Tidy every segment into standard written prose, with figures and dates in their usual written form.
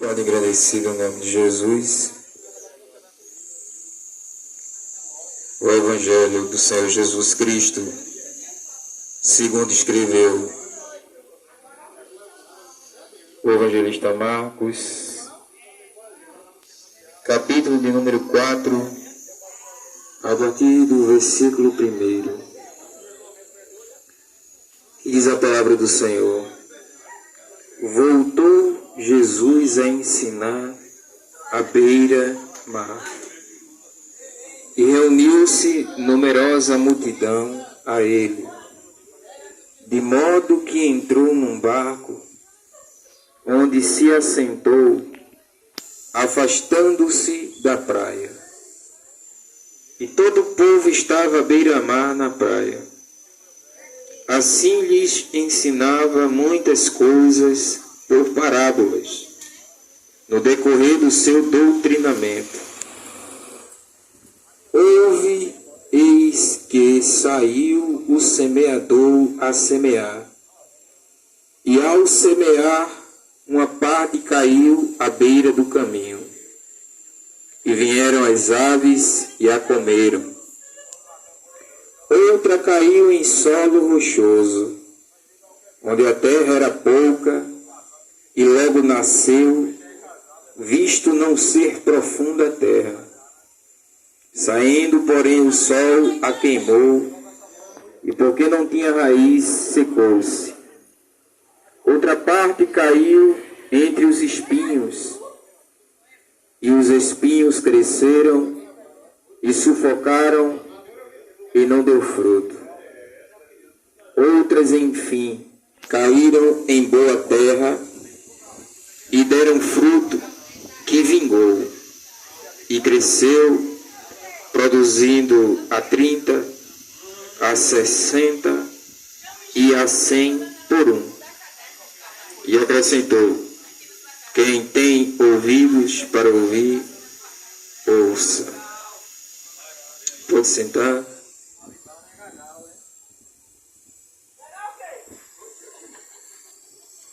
Pode agradecido em nome de Jesus. O Evangelho do Senhor Jesus Cristo, segundo escreveu o evangelista Marcos, capítulo de número 4, a partir do versículo 1. Diz a palavra do Senhor: voltou Jesus a ensinar à beira-mar, e reuniu-se numerosa multidão a ele, de modo que entrou num barco, onde se assentou, afastando-se da praia. E todo o povo estava à beira-mar na praia. Assim lhes ensinava muitas coisas por parábolas, no decorrer do seu doutrinamento. Houve, eis que saiu o semeador a semear, e ao semear, uma parte caiu à beira do caminho, e vieram as aves e a comeram. Outra caiu em solo rochoso, onde a terra era pouca, e logo nasceu, visto não ser profunda a terra. Saindo, porém, o sol a queimou, e porque não tinha raiz, secou-se. Outra parte caiu entre os espinhos, e os espinhos cresceram e sufocaram, e não deu fruto. Outras, enfim, caíram em boa terra e deram fruto que vingou, e cresceu, produzindo a 30, a 60 e a 100 por um. E acrescentou: quem tem ouvidos para ouvir, ouça. Pode sentar.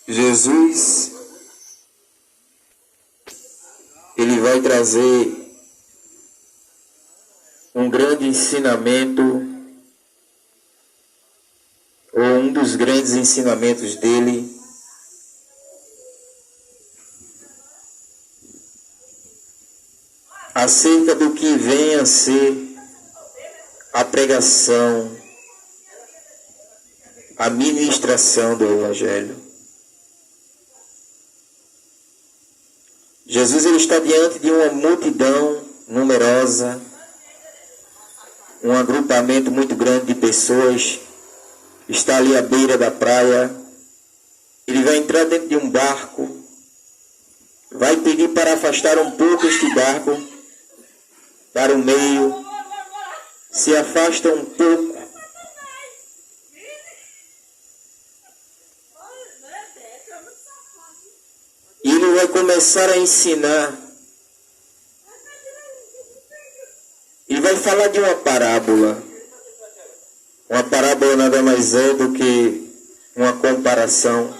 Jesus, ele vai trazer um grande ensinamento, ou um dos grandes ensinamentos dele, acerca do que vem a ser a pregação, a ministração do Evangelho. Jesus, ele está diante de uma multidão numerosa, um agrupamento muito grande de pessoas, está ali à beira da praia. Ele vai entrar dentro de um barco, vai pedir para afastar um pouco este barco para o meio, se afasta um pouco, e ele vai começar a ensinar. E vai falar de uma parábola. Uma parábola nada mais é do que uma comparação.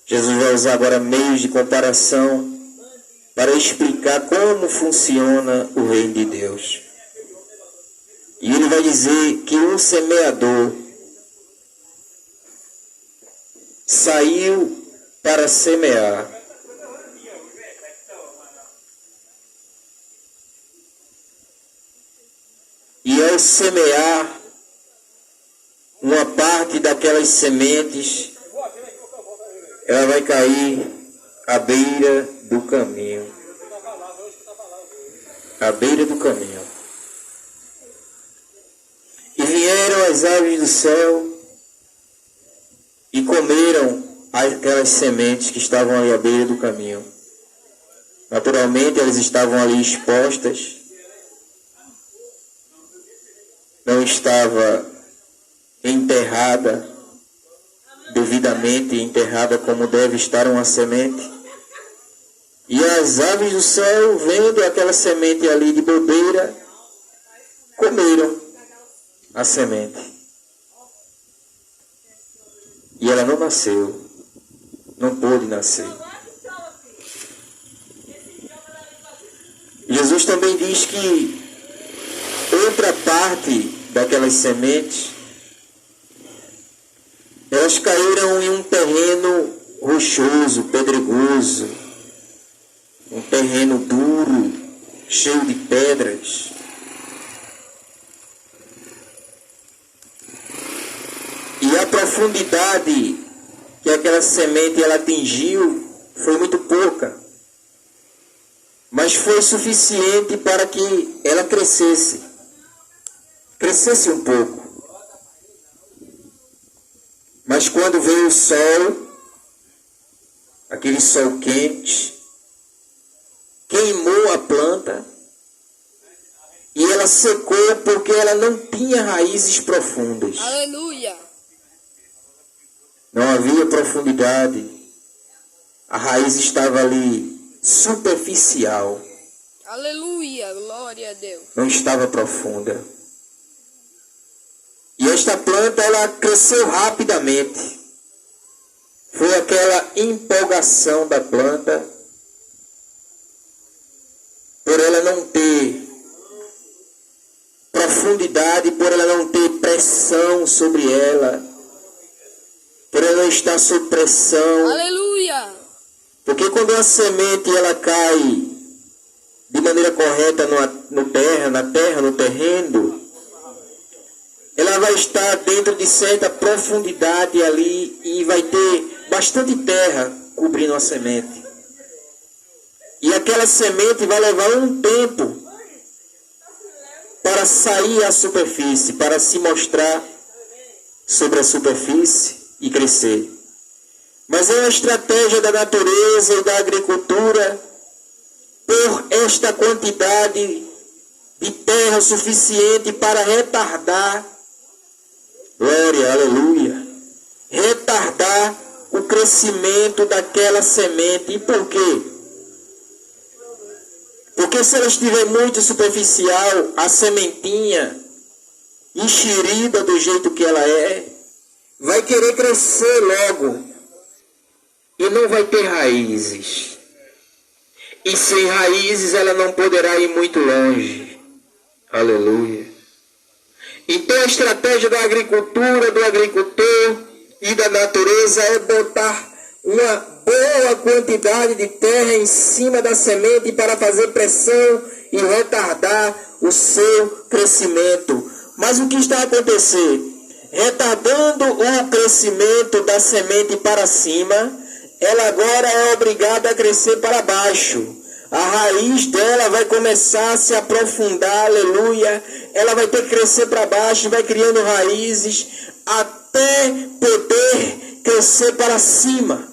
Jesus vai usar agora meios de comparação para explicar como funciona o reino de Deus. E ele vai dizer que um semeador saiu para semear. E ao semear, uma parte daquelas sementes, ela vai cair à beira do caminho. À beira do caminho. E vieram as aves do céu e comeram aquelas sementes que estavam ali à beira do caminho. Naturalmente, elas estavam ali expostas. Não estava enterrada, devidamente enterrada como deve estar uma semente. E as aves do céu, vendo aquela semente ali de bobeira, comeram a semente. E ela não nasceu, não pôde nascer. Jesus também diz que outra parte daquelas sementes, elas caíram em um terreno rochoso, pedregoso, um terreno duro, cheio de pedras. E a profundidade que aquela semente ela atingiu foi muito pouca, mas foi suficiente para que ela crescesse um pouco. Mas quando veio o sol, aquele sol quente, queimou a planta e ela secou porque ela não tinha raízes profundas. Aleluia. Não havia profundidade. A raiz estava ali superficial. Aleluia. Glória a Deus. Não estava profunda. E esta planta ela cresceu rapidamente. Foi aquela empolgação da planta por ela não ter profundidade, por ela não ter pressão sobre ela, por ela não estar sob pressão. Aleluia. Porque quando uma semente ela cai de maneira correta no terreno, ela vai estar dentro de certa profundidade ali e vai ter bastante terra cobrindo a semente. E aquela semente vai levar um tempo para sair à superfície, para se mostrar sobre a superfície e crescer. Mas é uma estratégia da natureza e da agricultura, por esta quantidade de terra suficiente para retardar, glória, aleluia, retardar o crescimento daquela semente. E por quê? Porque se ela estiver muito superficial, a sementinha, enxerida do jeito que ela é, vai querer crescer logo e não vai ter raízes. E sem raízes ela não poderá ir muito longe. Aleluia. Então a estratégia da agricultura, do agricultor e da natureza é botar uma boa quantidade de terra em cima da semente para fazer pressão e retardar o seu crescimento. Mas o que está a acontecer? Retardando o crescimento da semente para cima, ela agora é obrigada a crescer para baixo. A raiz dela vai começar a se aprofundar, aleluia. Ela vai ter que crescer para baixo, vai criando raízes até poder crescer para cima.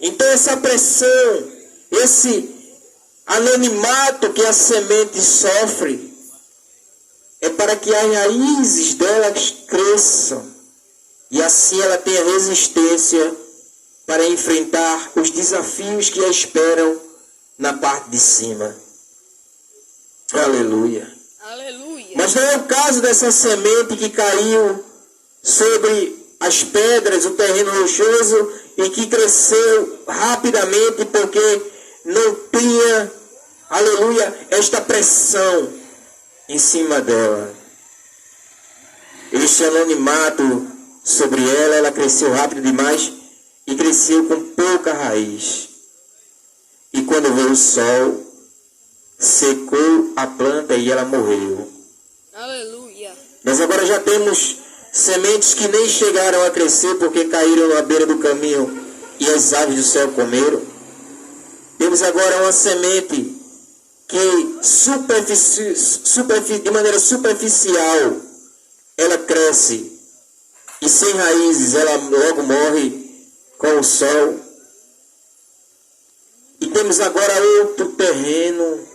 Então essa pressão, esse anonimato que a semente sofre, é para que as raízes delas cresçam. E assim ela tenha resistência para enfrentar os desafios que a esperam na parte de cima. Aleluia. Aleluia. Mas não é o caso dessa semente que caiu sobre as pedras, o terreno rochoso, e que cresceu rapidamente porque não tinha, aleluia, esta pressão em cima dela. Este anonimato sobre ela, ela cresceu rápido demais e cresceu com pouca raiz. E quando veio o sol, secou a planta e ela morreu. Aleluia. Nós agora já temos sementes que nem chegaram a crescer porque caíram à beira do caminho e as aves do céu comeram. Temos agora uma semente que de maneira superficial ela cresce e sem raízes ela logo morre com o sol. E temos agora outro terreno,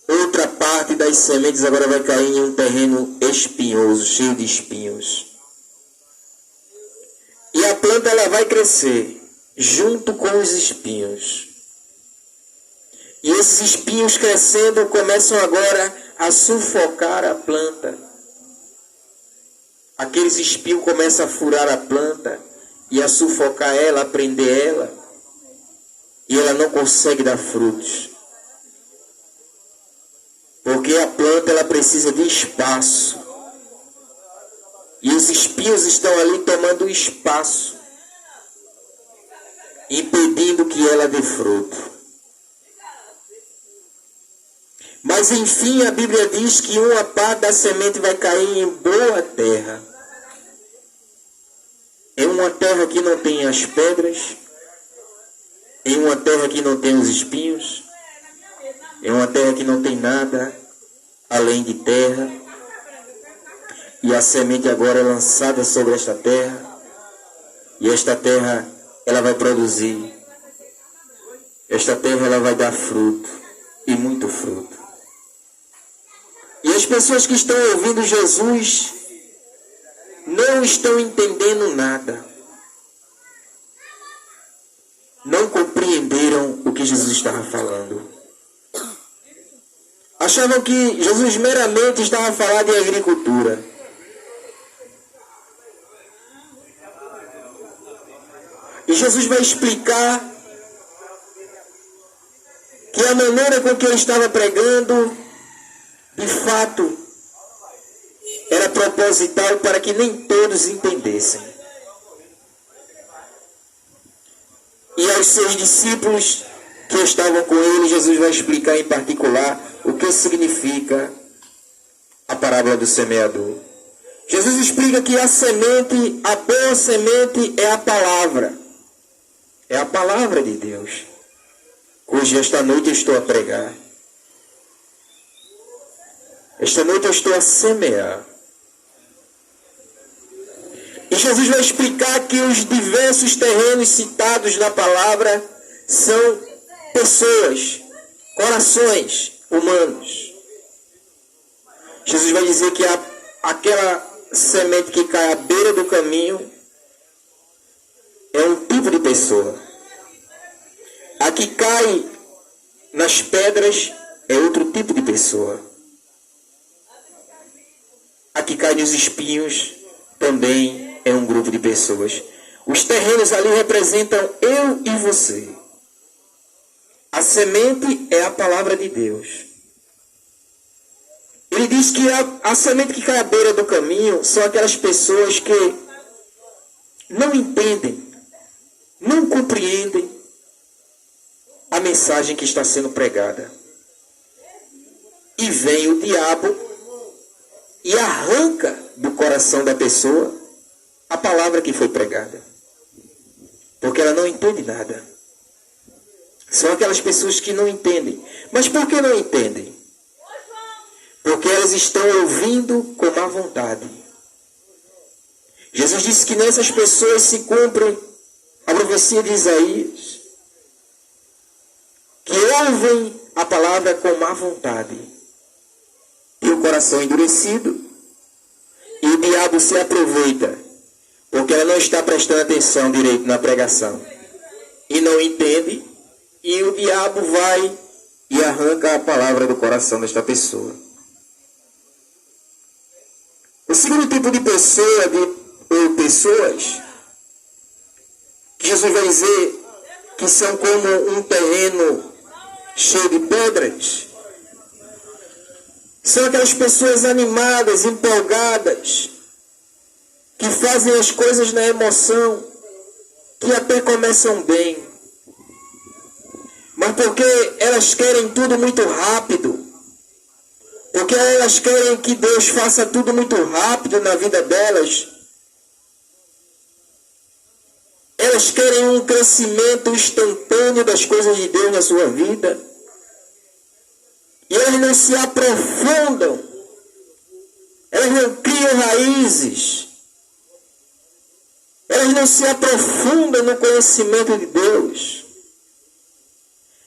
outra parte das sementes agora vai cair em um terreno espinhoso, cheio de espinhos. E a planta ela vai crescer junto com os espinhos. E esses espinhos crescendo começam agora a sufocar a planta. Aqueles espinhos começam a furar a planta e a sufocar ela, a prender ela. e ela não consegue dar frutos. Porque a planta ela precisa de espaço. E os espinhos estão ali tomando espaço, impedindo que ela dê fruto. Mas enfim, a Bíblia diz que uma parte da semente vai cair em boa terra. Em uma terra que não tem as pedras, em uma terra que não tem os espinhos, em uma terra que não tem nada além de terra. E a semente agora é lançada sobre esta terra. E esta terra, ela vai produzir. Esta terra, ela vai dar fruto. E muito fruto. E as pessoas que estão ouvindo Jesus não estão entendendo nada. Não compreenderam o que Jesus estava falando. Achavam que Jesus meramente estava falando de agricultura. E Jesus vai explicar que a maneira com que ele estava pregando, de fato, era proposital para que nem todos entendessem. E aos seus discípulos que estavam com ele, Jesus vai explicar em particular o que significa a parábola do semeador. Jesus explica que a semente, a boa semente é a palavra. É a palavra de Deus, cuja esta noite eu estou a pregar. Esta noite eu estou a semear. E Jesus vai explicar que os diversos terrenos citados na palavra são pessoas, corações humanos. Jesus vai dizer que aquela semente que cai à beira do caminho é um tipo de pessoa. A que cai nas pedras é outro tipo de pessoa. A que cai nos espinhos também é um grupo de pessoas. Os terrenos ali representam eu e você. A semente é a palavra de Deus. Ele diz que a semente que cai à beira do caminho são aquelas pessoas que não entendem, não compreendem a mensagem que está sendo pregada. E vem o diabo e arranca do coração da pessoa a palavra que foi pregada. Porque ela não entende nada. São aquelas pessoas que não entendem. Mas por que não entendem? Porque elas estão ouvindo com má vontade. Jesus disse que nessas pessoas se cumpre a profecia de Isaías, que ouvem a palavra com má vontade. E o coração endurecido, e o diabo se aproveita, porque ela não está prestando atenção direito na pregação. E não entende, e o diabo vai e arranca a palavra do coração desta pessoa. O segundo tipo de pessoa, ou pessoas, que Jesus vai dizer que são como um terreno cheio de pedras, são aquelas pessoas animadas, empolgadas, que fazem as coisas na emoção, que até começam bem, mas porque elas querem tudo muito rápido, porque elas querem que Deus faça tudo muito rápido na vida delas, elas querem um crescimento instantâneo das coisas de Deus na sua vida, e elas não se aprofundam, elas não criam raízes, elas não se aprofundam no conhecimento de Deus,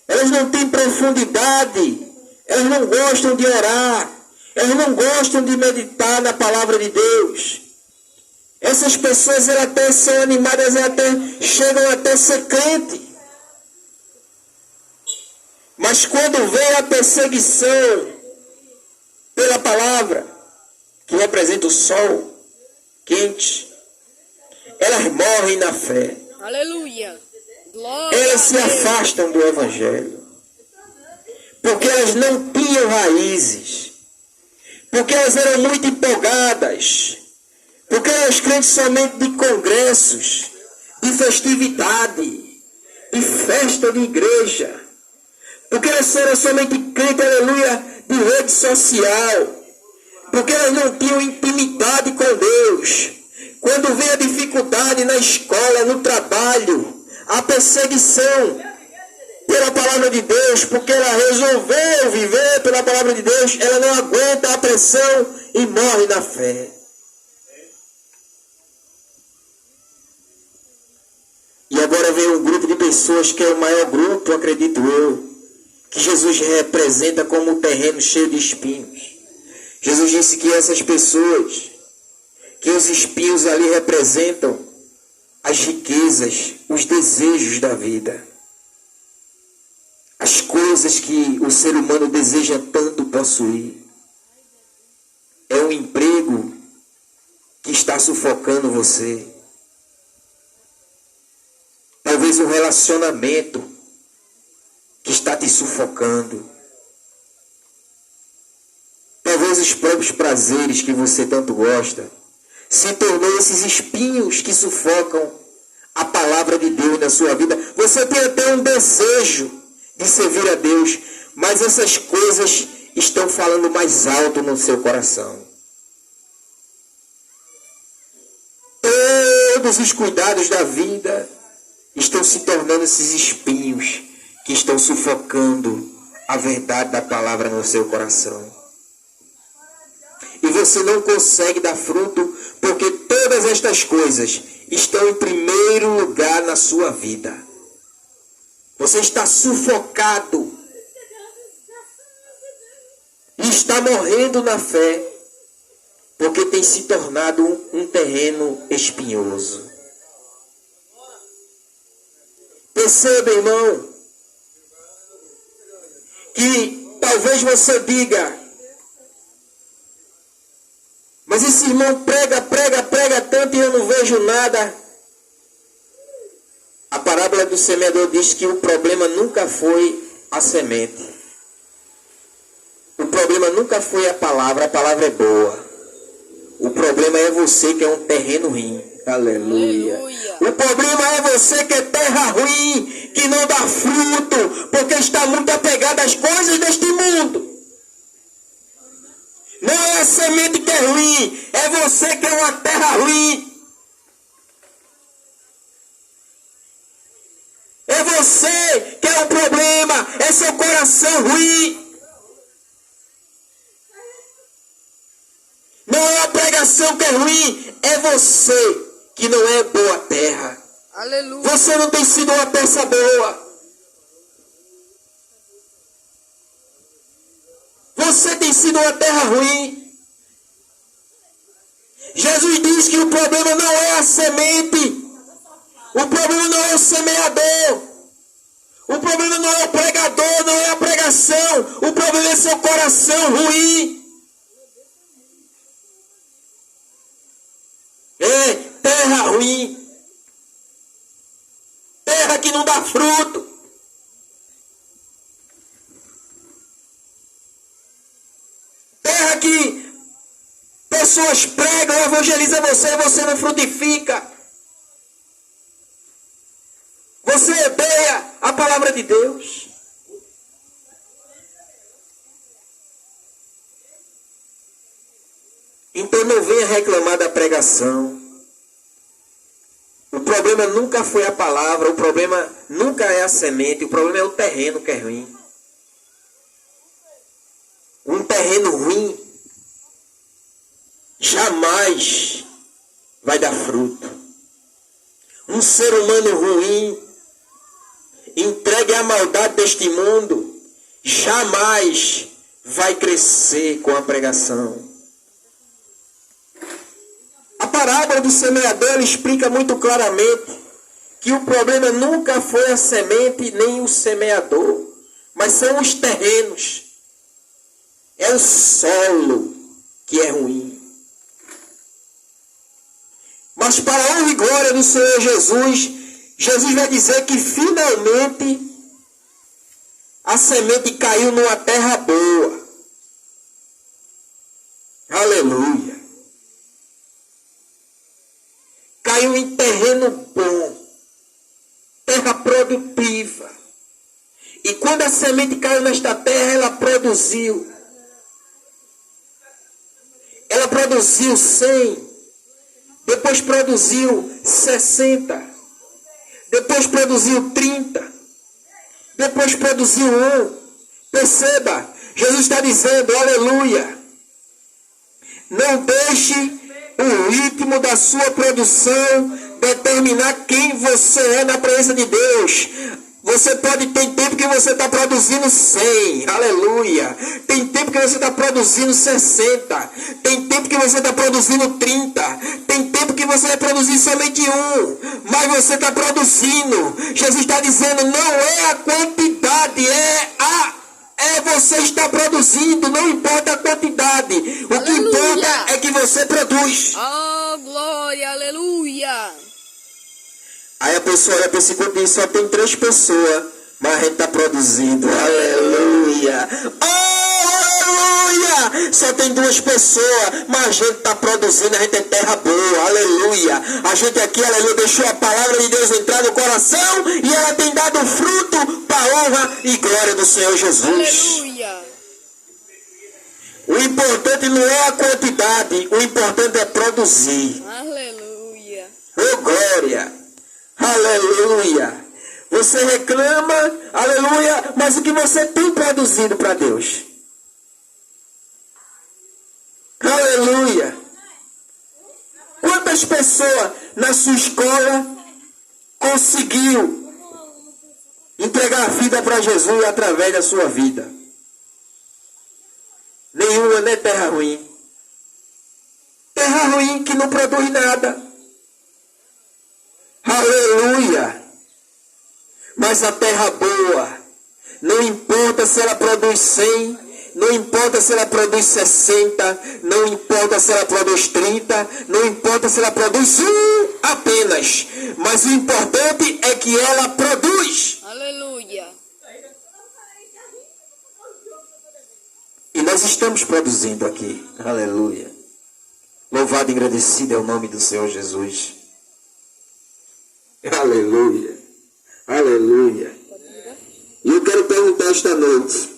elas não têm profundidade, elas não gostam de orar, elas não gostam de meditar na palavra de Deus. Essas pessoas elas até são animadas, elas até chegam até ser crente. Mas quando vem a perseguição pela palavra, que representa o sol quente, elas morrem na fé. Aleluia. Glória elas se afastam do Evangelho. Porque elas não tinham raízes. Porque elas eram muito empolgadas. Porque eram crentes somente de congressos, de festividade, de festa de igreja. Porque elas eram somente crentes, aleluia, de rede social. Porque elas não tinham intimidade com Deus. Quando vem a dificuldade na escola, no trabalho, a perseguição pela palavra de Deus, porque ela resolveu viver pela palavra de Deus, ela não aguenta a pressão e morre na fé. E agora vem um grupo de pessoas que é o maior grupo, acredito eu, que Jesus representa como um terreno cheio de espinhos. Jesus disse que essas pessoas, que os espinhos ali representam as riquezas, os desejos da vida. As coisas que o ser humano deseja tanto possuir. É um emprego que está sufocando você. Talvez um relacionamento que está te sufocando. Talvez os próprios prazeres que você tanto gosta se tornou esses espinhos que sufocam a palavra de Deus na sua vida. Você tem até um desejo de servir a Deus, mas essas coisas estão falando mais alto no seu coração. Todos os cuidados da vida estão se tornando esses espinhos que estão sufocando a verdade da palavra no seu coração. E você não consegue dar fruto porque todas estas coisas estão em primeiro lugar na sua vida. Você está sufocado e está morrendo na fé porque tem se tornado um terreno espinhoso. Perceba, irmão, que talvez você diga: mas esse irmão prega tanto e eu não vejo nada. A parábola do semeador diz que o problema nunca foi a semente. O problema nunca foi a palavra é boa. O problema é você que é um terreno ruim. Aleluia. O problema é você que é terra ruim, que não dá fruto, porque está muito apegado às coisas deste mundo. Não é a semente que é ruim, é você que é uma terra ruim. É você que é o problema, é seu coração ruim. Não é a pregação que é ruim, é você que não é boa terra. Aleluia. Você não tem sido uma peça boa. Você tem sido uma terra ruim. Jesus diz que o problema não é a semente. O problema não é o semeador. O problema não é o pregador, não é a pregação. O problema é seu coração ruim. É terra ruim. Terra que não dá fruto. Terra que pessoas pregam, evangelizam você e você não frutifica. Você odeia a palavra de Deus. Então não venha reclamar da pregação. O problema nunca foi a palavra, o problema nunca é a semente, o problema é o terreno que é ruim. Um terreno ruim jamais vai dar fruto. Um ser humano ruim, entregue à maldade deste mundo, jamais vai crescer com a pregação. A parábola do semeador explica muito claramente que o problema nunca foi a semente nem o semeador, mas são os terrenos. É o solo que é ruim. Mas para a honra e glória do Senhor Jesus, Jesus vai dizer que finalmente a semente caiu numa terra boa. Aleluia. Caiu em terreno bom, terra produtiva. E quando a semente caiu nesta terra, ela produziu. Ela produziu 100, depois produziu 60, depois produziu 30, depois produziu 1. Perceba, Jesus está dizendo, aleluia, não deixe o ritmo da sua produção determinar quem você é na presença de Deus. Você pode ter tempo que você está produzindo 100, aleluia. Tem tempo que você está produzindo 60. Tem tempo que você está produzindo 30. Tem tempo que você vai produzir somente 1. Mas você está produzindo. Jesus está dizendo, não é a quantidade, você está produzindo, não importa a quantidade. O que importa é que você produz. Oh, glória, aleluia. Aí a pessoa olha para esse corpo e diz, só tem 3 pessoas, mas a gente está produzindo. Aleluia. Oh, aleluia. Só tem 2 pessoas, mas a gente está produzindo, a gente é terra boa. Aleluia. A gente aqui, aleluia, deixou a palavra de Deus entrar no coração e ela tem dado fruto para a honra e glória do Senhor Jesus. Aleluia. O importante não é a quantidade, o importante é produzir. Aleluia. Oh, glória. Aleluia. Você reclama, aleluia, mas o que você tem produzido para Deus? Aleluia. Quantas pessoas na sua escola conseguiu entregar a vida para Jesus através da sua vida? Nenhuma, né? Terra ruim. Terra ruim que não produz nada. Aleluia. Mas a terra boa, não importa se ela produz 100, não importa se ela produz 60, não importa se ela produz 30, não importa se ela produz 1 apenas, mas o importante é que ela produz. Aleluia. E nós estamos produzindo aqui. Aleluia. Louvado e agradecido é o nome do Senhor Jesus. Aleluia. Aleluia. E eu quero perguntar esta noite,